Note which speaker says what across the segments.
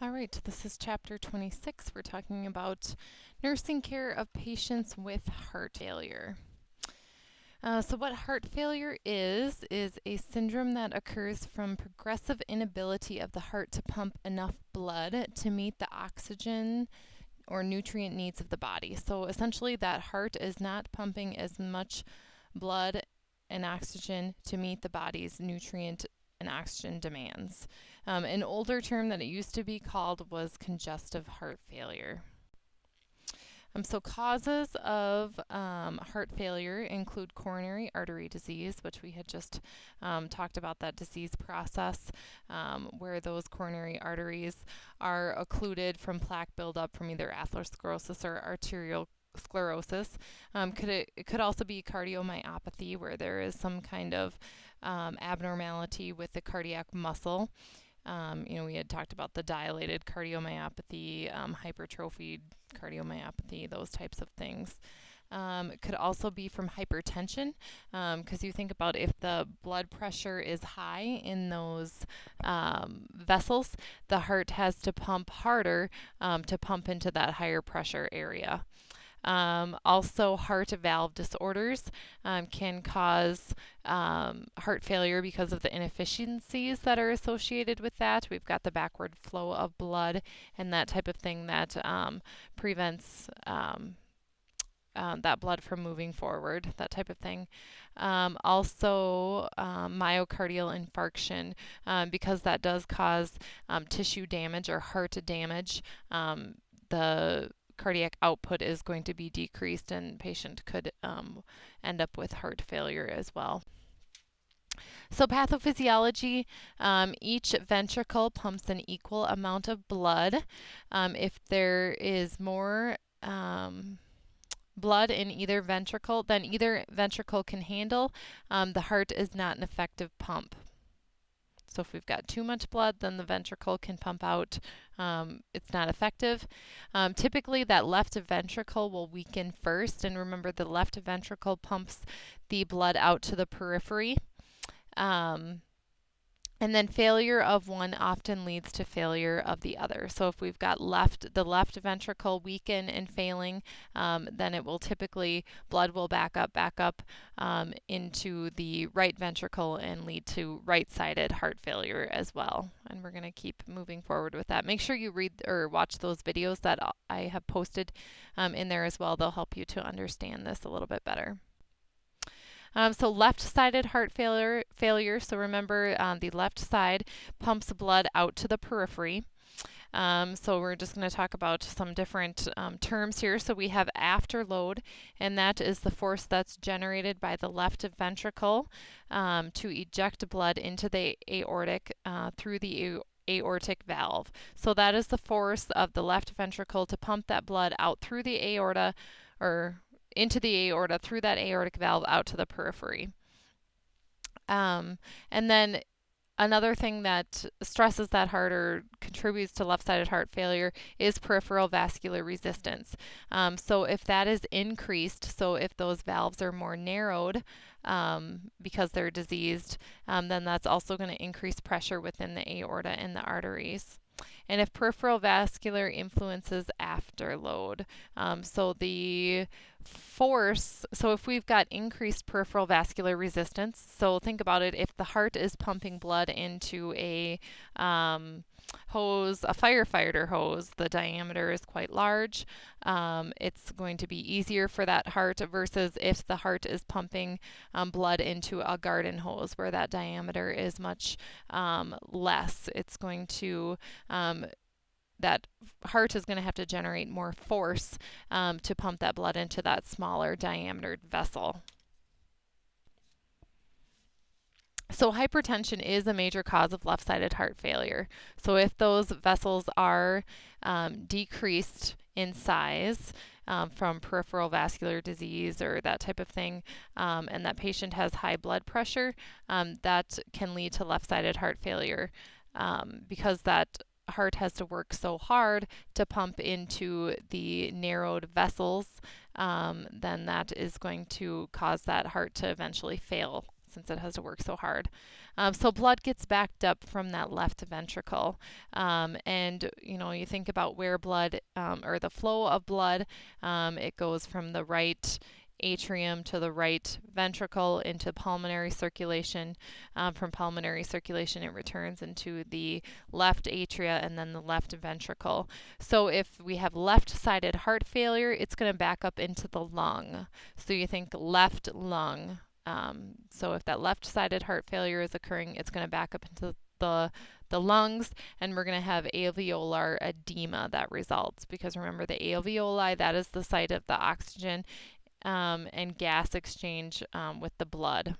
Speaker 1: All right, this is chapter 26. We're talking about nursing care of patients with heart failure. So what heart failure is a syndrome that occurs from progressive inability of the heart to pump enough blood to meet the oxygen or nutrient needs of the body. So essentially that heart is not pumping as much blood and oxygen to meet the body's nutrient and oxygen demands. An older term that it used to be called was congestive heart failure. So causes of heart failure include coronary artery disease, which we had just talked about that disease process where those coronary arteries are occluded from plaque buildup from either atherosclerosis or arterial sclerosis. It could also be cardiomyopathy, where there is some kind of abnormality with the cardiac muscle. We had talked about the dilated cardiomyopathy, hypertrophied cardiomyopathy, those types of things. It could also be from hypertension, because you think about if the blood pressure is high in those vessels, the heart has to pump harder to pump into that higher pressure area. Also, heart valve disorders can cause heart failure because of the inefficiencies that are associated with that. We've got the backward flow of blood and that type of thing that prevents that blood from moving forward, that type of thing. Also, myocardial infarction, because that does cause tissue damage or heart damage. The cardiac output is going to be decreased, and patient could end up with heart failure as well. So pathophysiology, each ventricle pumps an equal amount of blood. If there is more blood in either ventricle than either ventricle can handle, the heart is not an effective pump. So if we've got too much blood, then the ventricle can pump out. It's not effective. Typically, that left ventricle will weaken first. And remember, the left ventricle pumps the blood out to the periphery. And then failure of one often leads to failure of the other. So if we've got the left ventricle weaken and failing, then it will typically, blood will back up into the right ventricle and lead to right-sided heart failure as well. And we're going to keep moving forward with that. Make sure you read or watch those videos that I have posted in there as well. They'll help you to understand this a little bit better. So left-sided heart failure. So remember, the left side pumps blood out to the periphery. So we're just going to talk about some different terms here. So we have afterload, and that is the force that's generated by the left ventricle to eject blood into the aortic through the aortic valve. So that is the force of the left ventricle to pump that blood out through the aorta, or into the aorta through that aortic valve out to the periphery. And then another thing that stresses that heart or contributes to left-sided heart failure is peripheral vascular resistance. So if that is increased, so if those valves are more narrowed because they're diseased, then that's also going to increase pressure within the aorta and the arteries. And if peripheral vascular influences afterload, so the force, so if we've got increased peripheral vascular resistance, so think about it, if the heart is pumping blood into a hose, a firefighter hose, the diameter is quite large, it's going to be easier for that heart versus if the heart is pumping blood into a garden hose where that diameter is much less. It's going to that heart is going to have to generate more force to pump that blood into that smaller diametered vessel. So hypertension is a major cause of left-sided heart failure. So if those vessels are decreased in size from peripheral vascular disease or that type of thing, and that patient has high blood pressure, that can lead to left-sided heart failure because that heart has to work so hard to pump into the narrowed vessels, then that is going to cause that heart to eventually fail since it has to work so hard. So blood gets backed up from that left ventricle. And you think about where blood, or the flow of blood, it goes from the right atrium to the right ventricle into pulmonary circulation. From pulmonary circulation, it returns into the left atria and then the left ventricle. So if we have left-sided heart failure, it's going to back up into the lung. So you think left lung. So if that left-sided heart failure is occurring, it's going to back up into the lungs, and we're going to have alveolar edema that results, because remember, the alveoli, that is the site of the oxygen and gas exchange with the blood.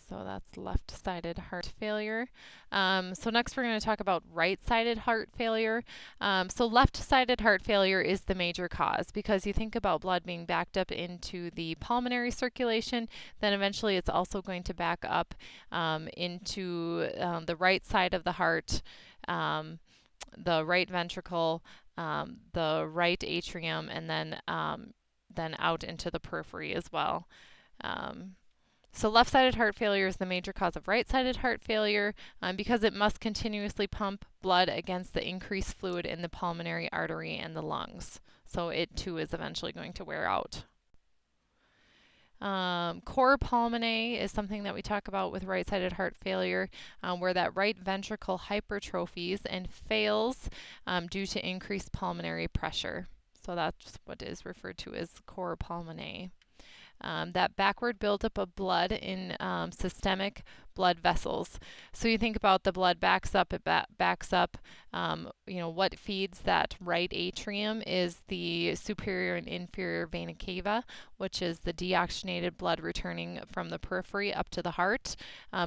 Speaker 1: So that's left-sided heart failure. So next we're going to talk about right-sided heart failure. So left-sided heart failure is the major cause, because you think about blood being backed up into the pulmonary circulation, then eventually it's also going to back up into the right side of the heart, the right ventricle, the right atrium, and then out into the periphery as well. So left-sided heart failure is the major cause of right-sided heart failure because it must continuously pump blood against the increased fluid in the pulmonary artery and the lungs. So it too is eventually going to wear out. Cor pulmonae is something that we talk about with right-sided heart failure, where that right ventricle hypertrophies and fails due to increased pulmonary pressure. So that's what is referred to as cor pulmonae. That backward buildup of blood in systemic blood vessels. So you think about the blood backs up, it backs up. What feeds that right atrium is the superior and inferior vena cava, which is the deoxygenated blood returning from the periphery up to the heart.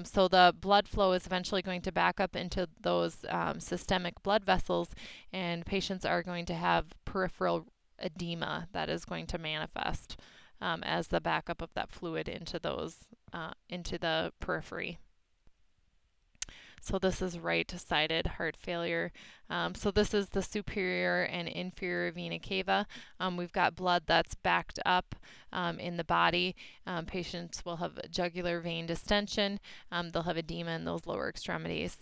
Speaker 1: So the blood flow is eventually going to back up into those systemic blood vessels, and patients are going to have peripheral edema that is going to manifest as the backup of that fluid into the periphery. So this is right-sided heart failure. So this is the superior and inferior vena cava. We've got blood that's backed up in the body. Patients will have jugular vein distension. They'll have edema in those lower extremities.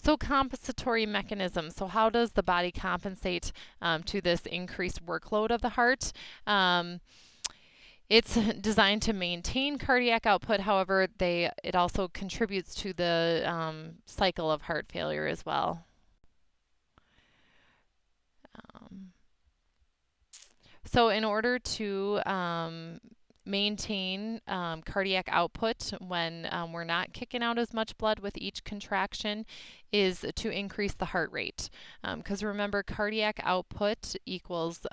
Speaker 1: So compensatory mechanisms. So how does the body compensate to this increased workload of the heart? It's designed to maintain cardiac output. However, it also contributes to the cycle of heart failure as well. So in order to maintain cardiac output when we're not kicking out as much blood with each contraction is to increase the heart rate. Because remember, cardiac output equals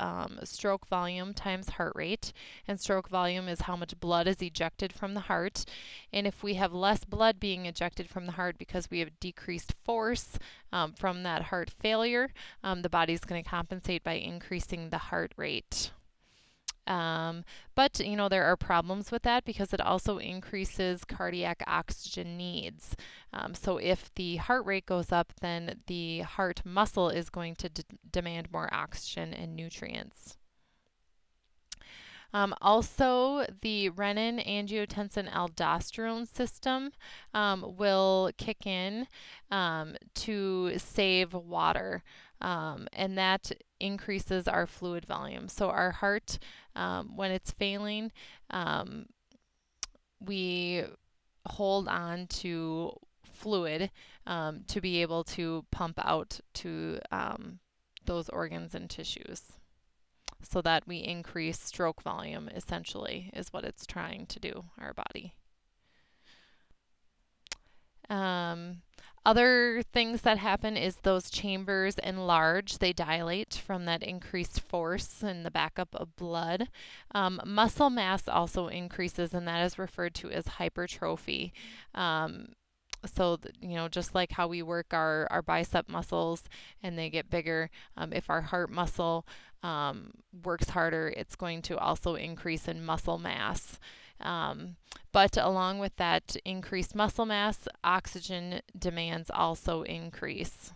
Speaker 1: stroke volume times heart rate, and stroke volume is how much blood is ejected from the heart. And if we have less blood being ejected from the heart because we have decreased force from that heart failure, the body's going to compensate by increasing the heart rate. But there are problems with that because it also increases cardiac oxygen needs. So if the heart rate goes up, then the heart muscle is going to demand more oxygen and nutrients. Also, the renin, angiotensin, aldosterone system will kick in to save water. And that increases our fluid volume. So our heart, when it's failing, we hold on to fluid to be able to pump out to those organs and tissues, so that we increase stroke volume, essentially, is what it's trying to do, our body. Other things that happen is those chambers enlarge, they dilate from that increased force and the backup of blood. Muscle mass also increases, and that is referred to as hypertrophy. So, just like how we work our bicep muscles and they get bigger, if our heart muscle works harder, it's going to also increase in muscle mass. But along with that increased muscle mass, oxygen demands also increase.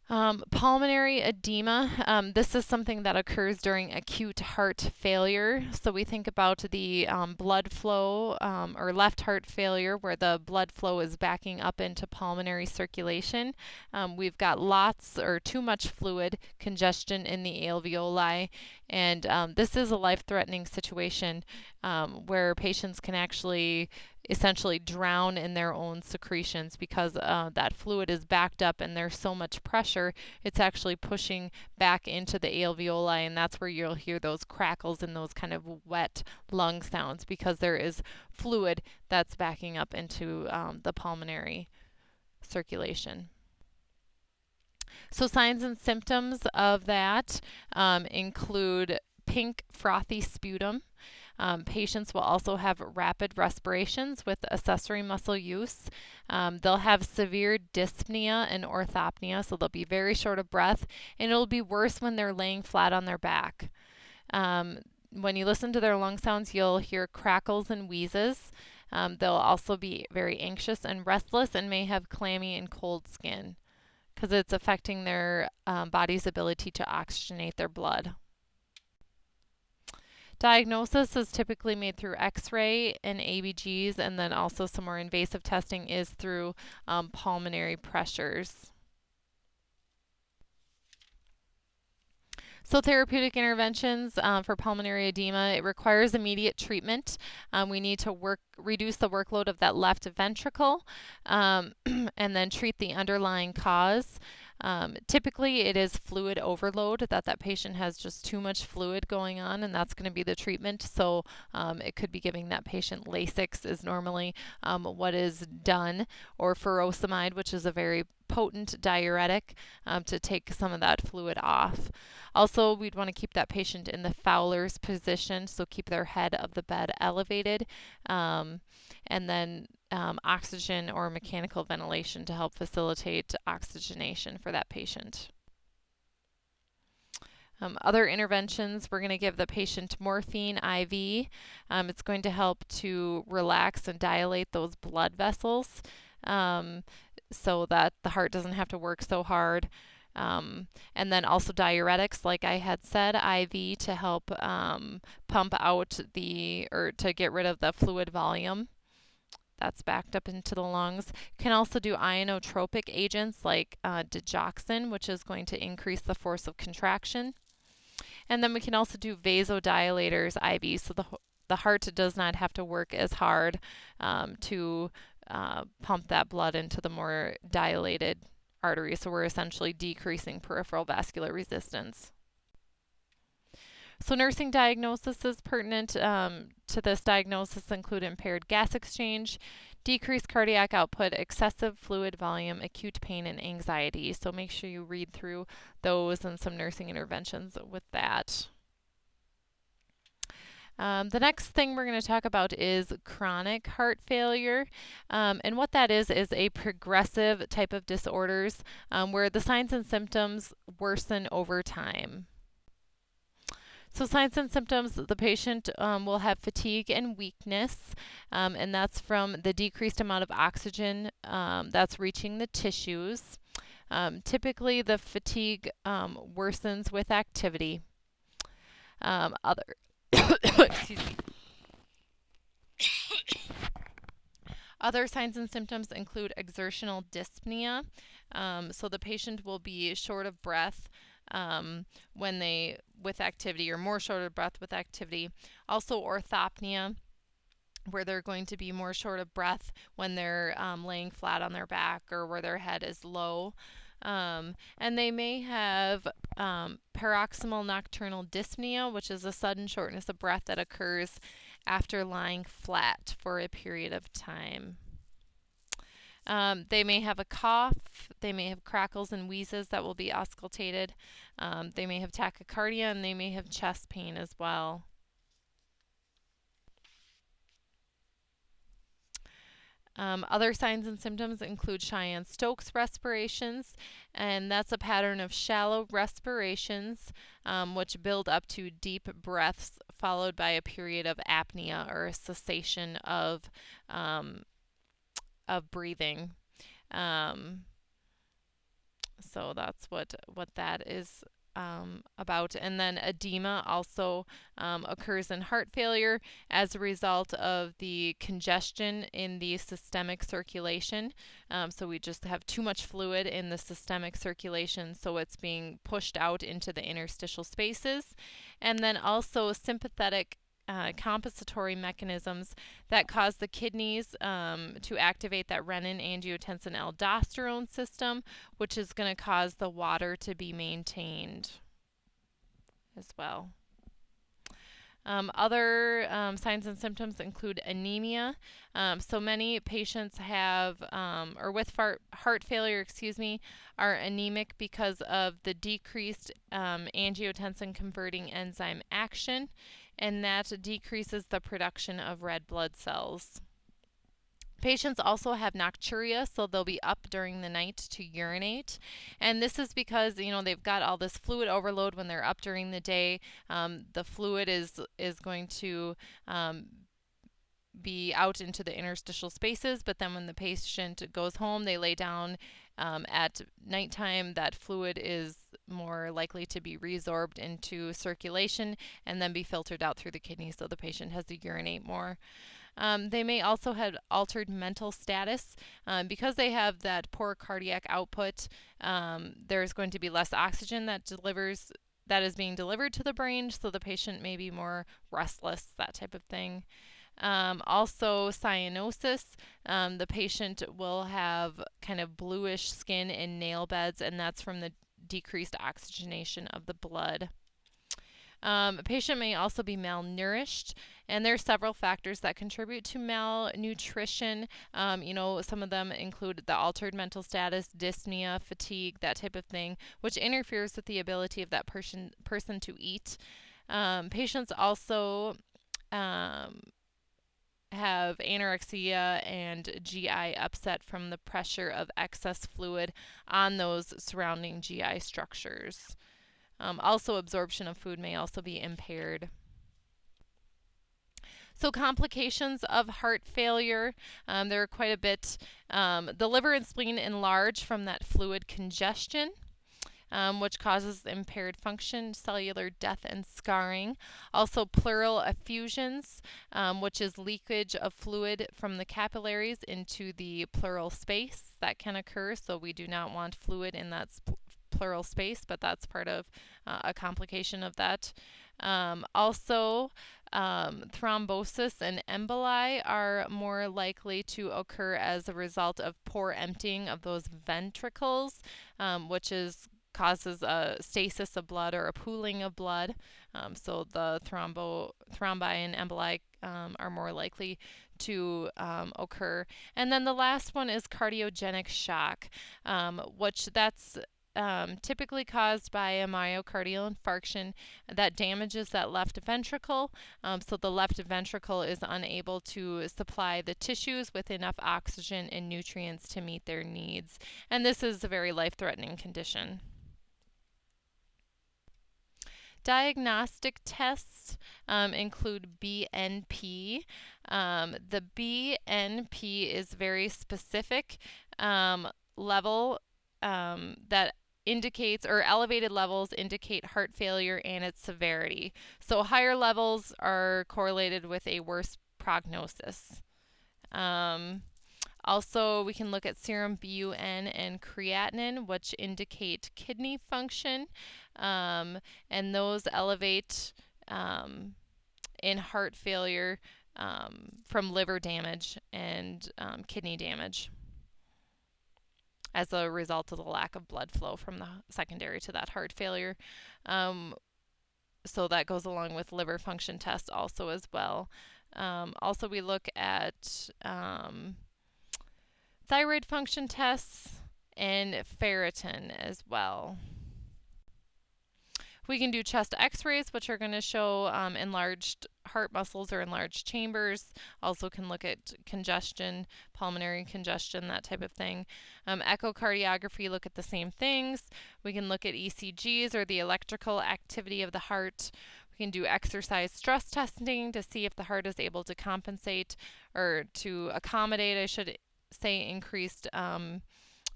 Speaker 1: Pulmonary edema, this is something that occurs during acute heart failure. So we think about the blood flow or left heart failure where the blood flow is backing up into pulmonary circulation. We've got lots or too much fluid, congestion in the alveoli, and this is a life-threatening situation where patients can actually essentially drown in their own secretions because that fluid is backed up and there's so much pressure, it's actually pushing back into the alveoli, and that's where you'll hear those crackles and those kind of wet lung sounds because there is fluid that's backing up into the pulmonary circulation. So signs and symptoms of that include pink frothy sputum. Patients will also have rapid respirations with accessory muscle use. They'll have severe dyspnea and orthopnea, so they'll be very short of breath, and it'll be worse when they're laying flat on their back. When you listen to their lung sounds, you'll hear crackles and wheezes. They'll also be very anxious and restless and may have clammy and cold skin because it's affecting their body's ability to oxygenate their blood. Diagnosis is typically made through X-ray and ABGs, and then also some more invasive testing is through pulmonary pressures. So therapeutic interventions for pulmonary edema, it requires immediate treatment. We need to reduce the workload of that left ventricle and then treat the underlying cause. Typically, it is fluid overload, that patient has just too much fluid going on, and that's going to be the treatment. So it could be giving that patient Lasix is normally what is done, or furosemide, which is a very potent diuretic to take some of that fluid off. Also, we'd want to keep that patient in the Fowler's position, so keep their head of the bed elevated, and then oxygen or mechanical ventilation to help facilitate oxygenation for that patient. Other interventions, we're going to give the patient morphine IV. It's going to help to relax and dilate those blood vessels so that the heart doesn't have to work so hard. And then also diuretics, like I had said, IV to help pump out to get rid of the fluid volume that's backed up into the lungs. Can also do inotropic agents like digoxin, which is going to increase the force of contraction. And then we can also do vasodilators IV, so the heart does not have to work as hard to pump that blood into the more dilated arteries. So we're essentially decreasing peripheral vascular resistance. So nursing diagnosis is pertinent to this diagnosis include impaired gas exchange, decreased cardiac output, excessive fluid volume, acute pain, and anxiety. So make sure you read through those and some nursing interventions with that. The next thing we're going to talk about is chronic heart failure. And what that is a progressive type of disorders where the signs and symptoms worsen over time. So signs and symptoms, the patient will have fatigue and weakness, and that's from the decreased amount of oxygen that's reaching the tissues. Typically, the fatigue worsens with activity. Excuse me. Other signs and symptoms include exertional dyspnea. So the patient will be short of breath with activity, or more short of breath with activity. Also orthopnea, where they're going to be more short of breath when they're laying flat on their back or where their head is low. And they may have paroxysmal nocturnal dyspnea, which is a sudden shortness of breath that occurs after lying flat for a period of time. They may have a cough, they may have crackles and wheezes that will be auscultated, they may have tachycardia, and they may have chest pain as well. Other signs and symptoms include Cheyenne-Stokes respirations, and that's a pattern of shallow respirations which build up to deep breaths followed by a period of apnea or a cessation of breathing. So that's what that is about. And then edema also occurs in heart failure as a result of the congestion in the systemic circulation. So we just have too much fluid in the systemic circulation, so it's being pushed out into the interstitial spaces. And then also sympathetic compensatory mechanisms that cause the kidneys to activate that renin, angiotensin, aldosterone system, which is going to cause the water to be maintained as well. Other signs and symptoms include anemia. So many patients have, or with heart failure, are anemic because of the decreased angiotensin converting enzyme action, and that decreases the production of red blood cells. Patients also have nocturia, so they'll be up during the night to urinate. And this is because, they've got all this fluid overload when they're up during the day. The fluid is going to be out into the interstitial spaces, but then when the patient goes home, they lay down at nighttime, that fluid is more likely to be resorbed into circulation and then be filtered out through the kidneys, so the patient has to urinate more. They may also have altered mental status. Because they have that poor cardiac output, there's going to be less oxygen that is being delivered to the brain, so the patient may be more restless, that type of thing. Also cyanosis, the patient will have kind of bluish skin and nail beds, and that's from the decreased oxygenation of the blood. A patient may also be malnourished, and there are several factors that contribute to malnutrition. Some of them include the altered mental status, dyspnea, fatigue, that type of thing, which interferes with the ability of that person to eat. Patients also have anorexia and GI upset from the pressure of excess fluid on those surrounding GI structures. Also, absorption of food may also be impaired. So complications of heart failure, there are quite a bit. The liver and spleen enlarge from that fluid congestion, which causes impaired function, cellular death, and scarring. Also, pleural effusions, which is leakage of fluid from the capillaries into the pleural space. That can occur, so we do not want fluid in that pleural space, but that's part of a complication of that. Also, thrombosis and emboli are more likely to occur as a result of poor emptying of those ventricles, which causes a stasis of blood or a pooling of blood. So the thrombi and emboli are more likely to occur. And then the last one is cardiogenic shock, which that's typically caused by a myocardial infarction that damages that left ventricle. So the left ventricle is unable to supply the tissues with enough oxygen and nutrients to meet their needs. And this is a very life-threatening condition. Diagnostic tests include BNP. The BNP is very specific level that indicates, or elevated levels indicate heart failure and its severity. So higher levels are correlated with a worse prognosis. Also, we can look at serum BUN and creatinine, which indicate kidney function, and those elevate in heart failure from liver damage and kidney damage as a result of the lack of blood flow from the secondary to that heart failure. So that goes along with liver function tests also as well. Also, we look at thyroid function tests and ferritin as well. We can do chest x-rays, which are going to show enlarged heart muscles or enlarged chambers. Also can look at congestion, pulmonary congestion, that type of thing. Echocardiography, look at the same things. We can look at ECGs, or the electrical activity of the heart. We can do exercise stress testing to see if the heart is able to compensate or to accommodate, I should say, increased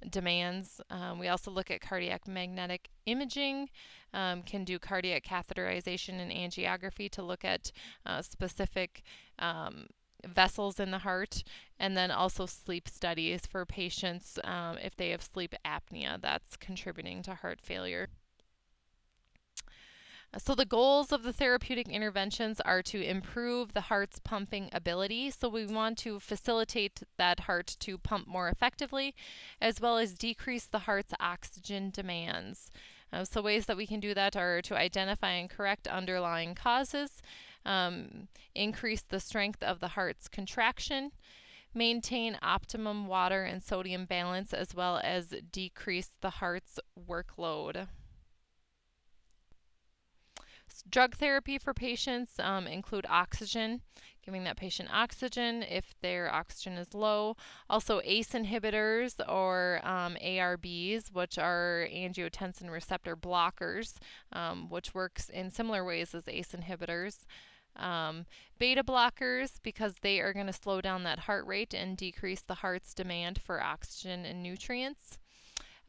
Speaker 1: demands. We also look at cardiac magnetic imaging, can do cardiac catheterization and angiography to look at specific vessels in the heart, and then also sleep studies for patients if they have sleep apnea that's contributing to heart failure. So, the goals of the therapeutic interventions are to improve the heart's pumping ability. So, we want to facilitate that heart to pump more effectively, as well as decrease the heart's oxygen demands. So, ways that we can do that are to identify and correct underlying causes, increase the strength of the heart's contraction, maintain optimum water and sodium balance, as well as decrease the heart's workload. Drug therapy for patients include oxygen, giving that patient oxygen if their oxygen is low. Also, ACE inhibitors or ARBs, which are angiotensin receptor blockers, which works in similar ways as ACE inhibitors. Beta blockers, because they are going to slow down that heart rate and decrease the heart's demand for oxygen and nutrients.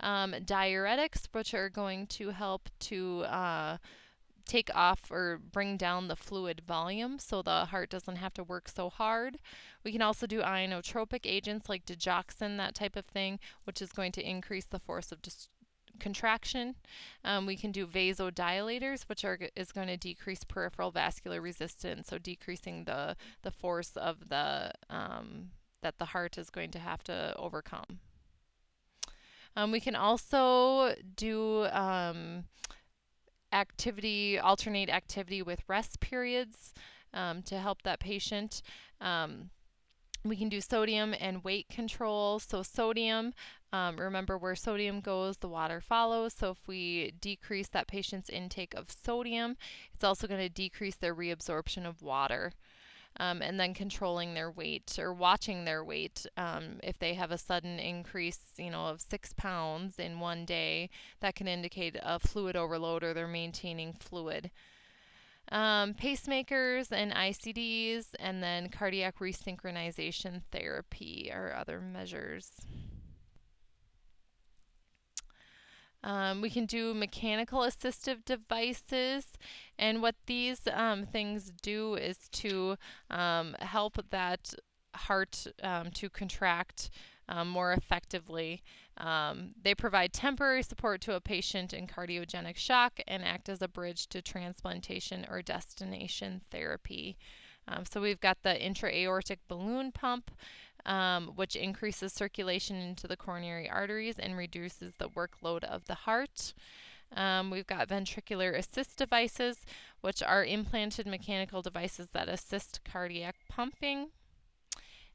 Speaker 1: Diuretics, which are going to help to take off or bring down the fluid volume so the heart doesn't have to work so hard. We can also do inotropic agents like digoxin, that type of thing, which is going to increase the force of contraction. We can do vasodilators, which is going to decrease peripheral vascular resistance, so decreasing the force of the that the heart is going to have to overcome. We can also do alternate activity with rest periods to help that patient. We can do sodium and weight control. So sodium, remember where sodium goes, the water follows. So if we decrease that patient's intake of sodium, it's also going to decrease their reabsorption of water. And then controlling their weight or watching their weight. If they have a sudden increase, of 6 pounds in one day, that can indicate a fluid overload or they're maintaining fluid. Pacemakers and ICDs, and then cardiac resynchronization therapy are other measures. We can do mechanical assistive devices, and what these things do is to help that heart to contract more effectively. They provide temporary support to a patient in cardiogenic shock and act as a bridge to transplantation or destination therapy. So we've got the intra-aortic balloon pump, which increases circulation into the coronary arteries and reduces the workload of the heart. We've got ventricular assist devices, which are implanted mechanical devices that assist cardiac pumping.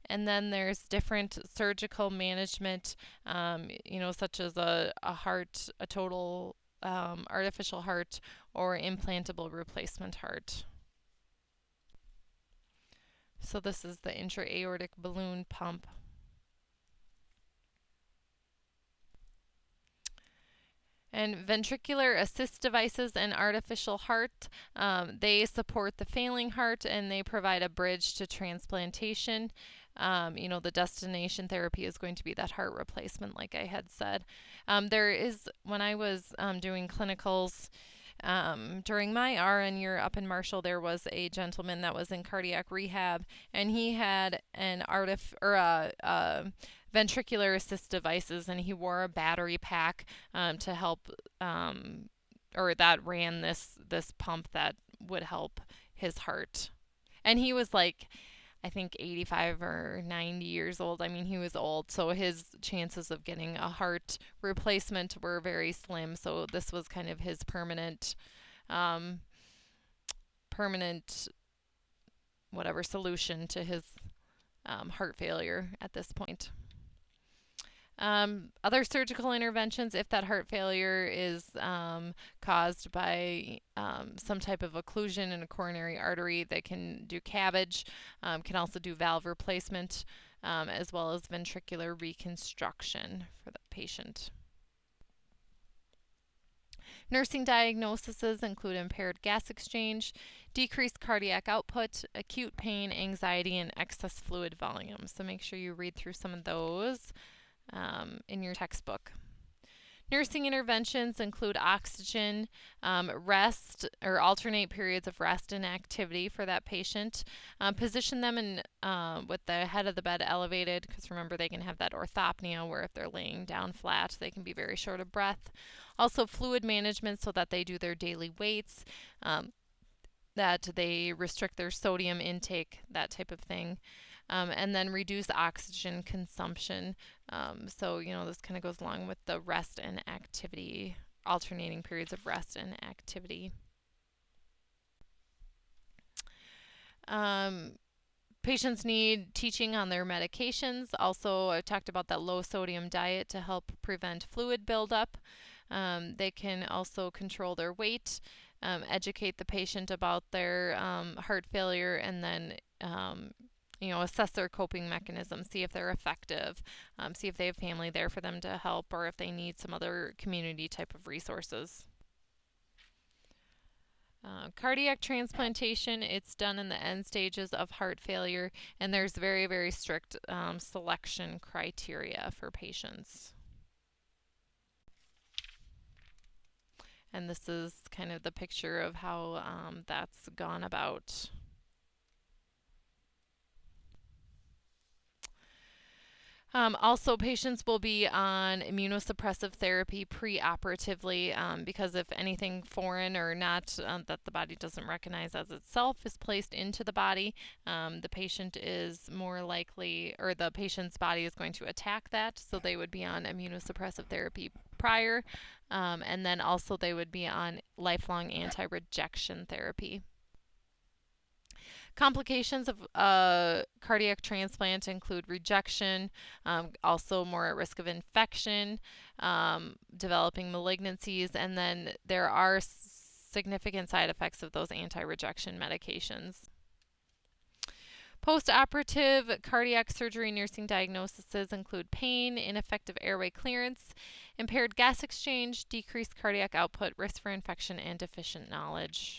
Speaker 1: And then there's different surgical management, such as a total artificial heart or implantable replacement heart. So this is the intra-aortic balloon pump. And ventricular assist devices and artificial heart, they support the failing heart and they provide a bridge to transplantation. The destination therapy is going to be that heart replacement, like I had said. When I was doing clinicals, during my RN year up in Marshall, there was a gentleman that was in cardiac rehab, and he had an ventricular assist devices, and he wore a battery pack to help, or that ran this pump that would help his heart. And he was like, I think 85 or 90 years old. I mean, he was old, so his chances of getting a heart replacement were very slim. So this was kind of his permanent solution to his heart failure at this point. Other surgical interventions, if that heart failure is caused by some type of occlusion in a coronary artery, they can do CABG, can also do valve replacement, as well as ventricular reconstruction for the patient. Nursing diagnoses include impaired gas exchange, decreased cardiac output, acute pain, anxiety, and excess fluid volume. So make sure you read through some of those. in your textbook. Nursing interventions include oxygen, rest or alternate periods of rest and activity for that patient. Position them in with the head of the bed elevated, because remember they can have that orthopnea where if they're laying down flat they can be very short of breath. Also fluid management so that they do their daily weights, that they restrict their sodium intake, that type of thing. And then reduce oxygen consumption. So, this kind of goes along with the rest and activity, alternating periods of rest and activity. Patients need teaching on their medications. Also, I talked about that low sodium diet to help prevent fluid buildup. They can also control their weight, educate the patient about their heart failure, and then assess their coping mechanisms, see if they're effective, see if they have family there for them to help, or if they need some other community type of resources. Cardiac transplantation, it's done in the end stages of heart failure, and there's very, very strict selection criteria for patients. And this is kind of the picture of how that's gone about. Also, patients will be on immunosuppressive therapy preoperatively because if anything foreign or not that the body doesn't recognize as itself is placed into the body, the patient is more likely, or the patient's body is going to attack that, so they would be on immunosuppressive therapy prior, and then also they would be on lifelong anti-rejection therapy. Complications of cardiac transplant include rejection, also more at risk of infection, developing malignancies, and then there are significant side effects of those anti-rejection medications. Post-operative cardiac surgery nursing diagnoses include pain, ineffective airway clearance, impaired gas exchange, decreased cardiac output, risk for infection, and deficient knowledge.